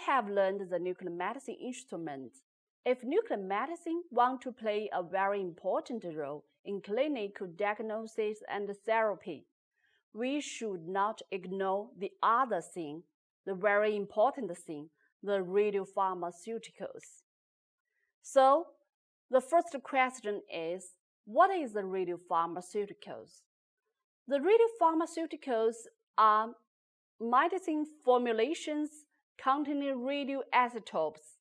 have learned the nuclear medicine instruments. If nuclear medicine wants to play a very important role in clinical diagnosis and therapy, we should not ignore the other thing, the very important thing, the radiopharmaceuticals. So, the first question is, what is the radiopharmaceuticals? The radiopharmaceuticals are medicine formulations containing radioisotopes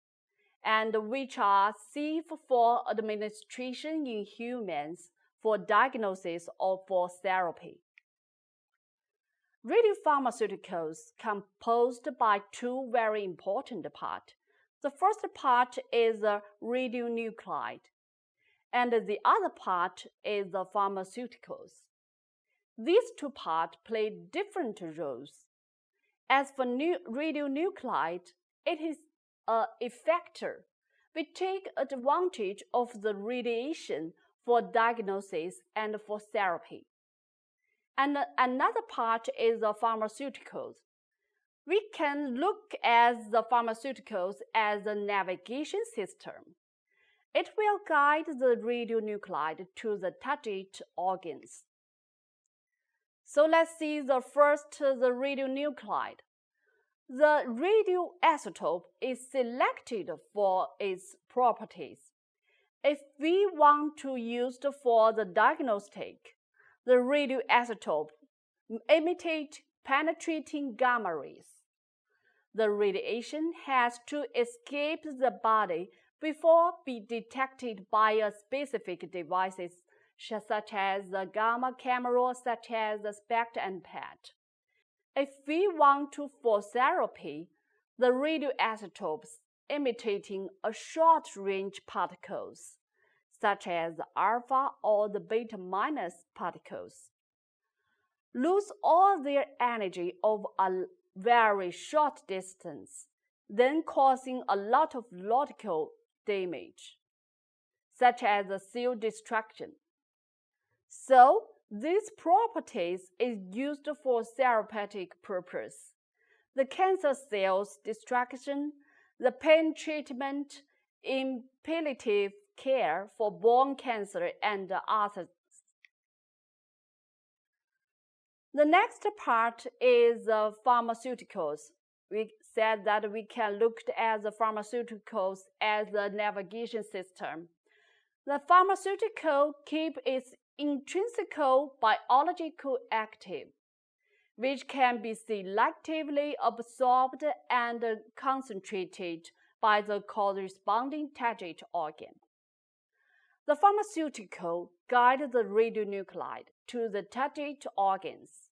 and which are safe for administration in humans for diagnosis or for therapy. Radiopharmaceuticals composed by two very important parts. The first part is the radionuclide, and the other part is the pharmaceuticals. These two parts play different roles. As for radionuclide, it is an effector. We take advantage of the radiation for diagnosis and for therapy. And another part is the pharmaceuticals. We can look at the pharmaceuticals as a navigation system. It will guide the radionuclide to the target organs. So let's see the radionuclide. The radioisotope is selected for its properties. If we want to use it for the diagnostic, the radioisotope emits penetrating gamma rays. The radiation has to escape the body before being detected by a specific devices such as the gamma camera, such as the SPECT and PET. If we want to for therapy, the radioisotopes emitting a short-range particles, such as the alpha or the beta minus particles, lose all their energy over a very short distance, then causing a lot of logical damage, such as the cell destruction. So, these properties is used for therapeutic purpose. The cancer cells destruction, the pain treatment, in palliative care for bone cancer and others. The next part is pharmaceuticals. We said that we can look at the pharmaceuticals as a navigation system. The pharmaceutical keep its intrinsic biological active, which can be selectively absorbed and concentrated by the corresponding target organ. The pharmaceutical guides the radionuclide to the target organs.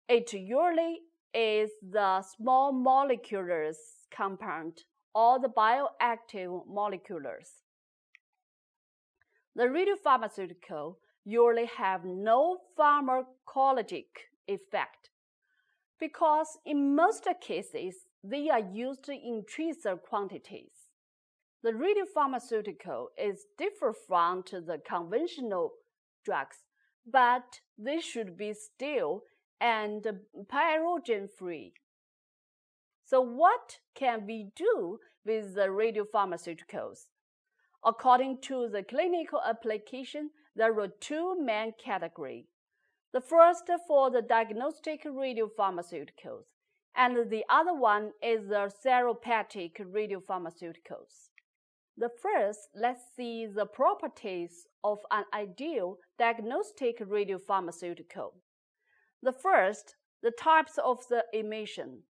It usually is the small molecular compound or the bioactive molecules. The radiopharmaceutical usually have no pharmacologic effect because in most cases they are used in tracer quantities. The radiopharmaceutical is different from the conventional drugs, but they should be still and pyrogen-free. So what can we do with the radiopharmaceuticals? According to the clinical application, there are two main categories. The first for the diagnostic radiopharmaceuticals, and the other one is the therapeutic radiopharmaceuticals. The first, let's see the properties of an ideal diagnostic radiopharmaceutical. The first, the types of the emission.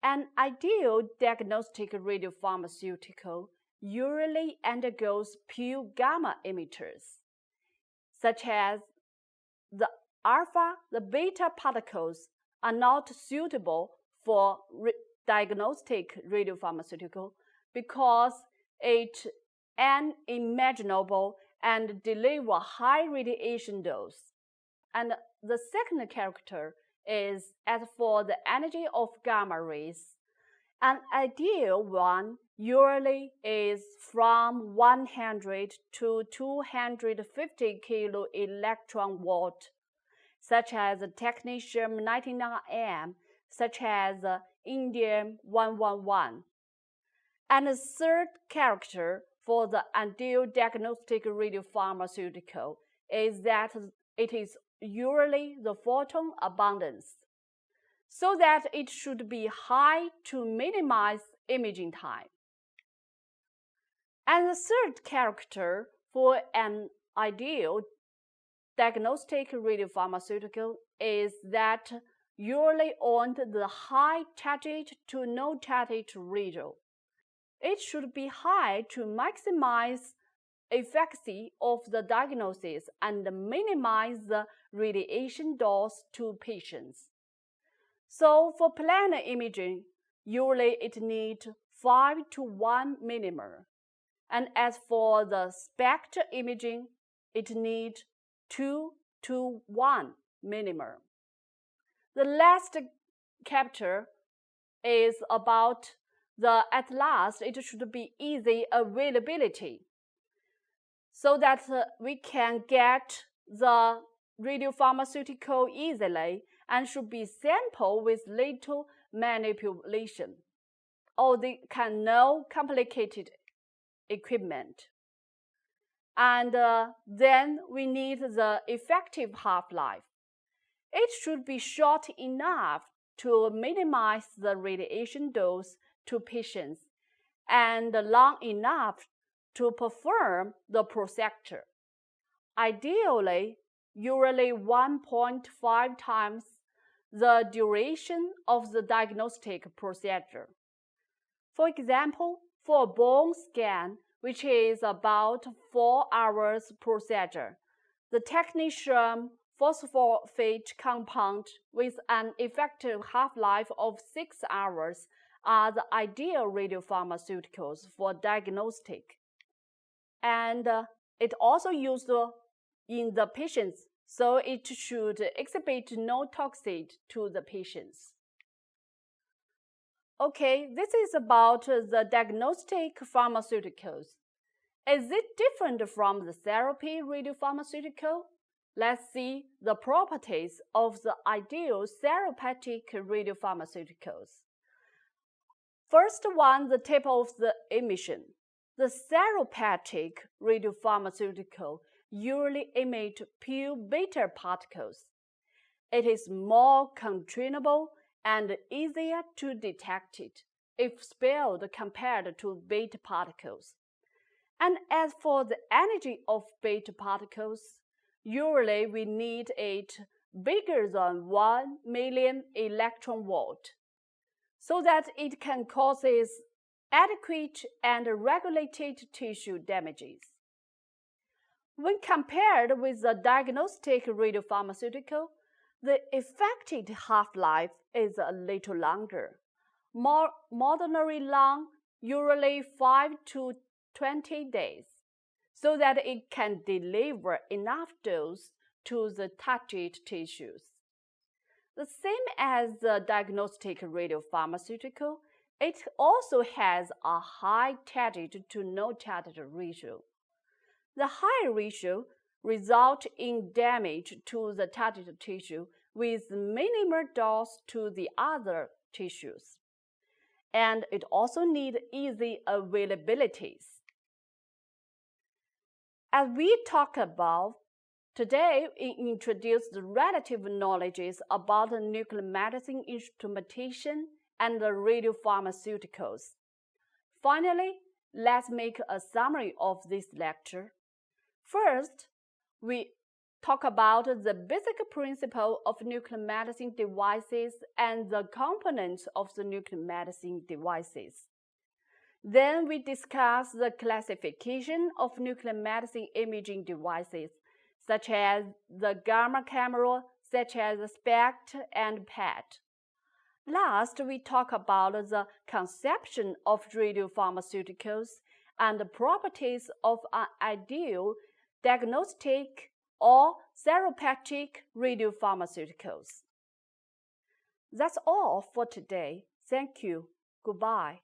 An ideal diagnostic radiopharmaceutical usually undergoes pure gamma emitters, such as the alpha, the beta particles are not suitable for diagnostic radiopharmaceutical because it unimaginable and deliver high radiation dose. And the second character is as for the energy of gamma rays. An ideal one usually is from 100 to 250 kilo electron volt, such as technetium-99m, such as indium-111. And the third character for the ideal diagnostic radiopharmaceutical is that it is usually the photon abundance, so that it should be high to minimize imaging time. And the third character for an ideal diagnostic radiopharmaceutical is that usually on the high target to no target ratio. It should be high to maximize efficacy of the diagnosis and minimize the radiation dose to patients. So for planar imaging, usually it needs 5 to 1 millimole. And as for the spectral imaging, it needs 2 to 1 millimole. The last chapter is about at last it should be easy availability, so that we can get the radiopharmaceutical easily and should be sampled with little manipulation, or they can no complicated equipment. And then we need the effective half-life. It should be short enough to minimize the radiation dose to patients and long enough to perform the procedure. Ideally, usually 1.5 times the duration of the diagnostic procedure. For example, for a bone scan, which is about 4 hours procedure, the technetium phosphate compound with an effective half-life of 6 hours are the ideal radiopharmaceuticals for diagnostic. And it also used in the patients, so it should exhibit no toxicity to the patients. Okay, this is about the diagnostic pharmaceuticals. Is it different from the therapy radiopharmaceutical? Let's see the properties of the ideal therapeutic radiopharmaceuticals. First one, the type of the emission. The therapeutic radiopharmaceutical usually emit pure beta particles. It is more containable and easier to detect it if spilled compared to beta particles. And as for the energy of beta particles, usually we need it bigger than 1 million electron volt, so that it can cause adequate and regulated tissue damages. When compared with the diagnostic radiopharmaceutical, the effective half-life is a little longer, more moderately long, usually 5 to 20 days, so that it can deliver enough dose to the target tissues. The same as the diagnostic radiopharmaceutical, it also has a high target to no target ratio. The high ratio results in damage to the target tissue with minimal dose to the other tissues. And it also needs easy availabilities. As we talked about, today we introduce the relative knowledges about the nuclear medicine instrumentation and the radiopharmaceuticals. Finally, let's make a summary of this lecture. First, we talk about the basic principle of nuclear medicine devices and the components of the nuclear medicine devices. Then we discuss the classification of nuclear medicine imaging devices, such as the gamma camera, such as the SPECT and PET. Last, we talk about the conception of radiopharmaceuticals and the properties of an ideal diagnostic or therapeutic radiopharmaceuticals. That's all for today. Thank you. Goodbye.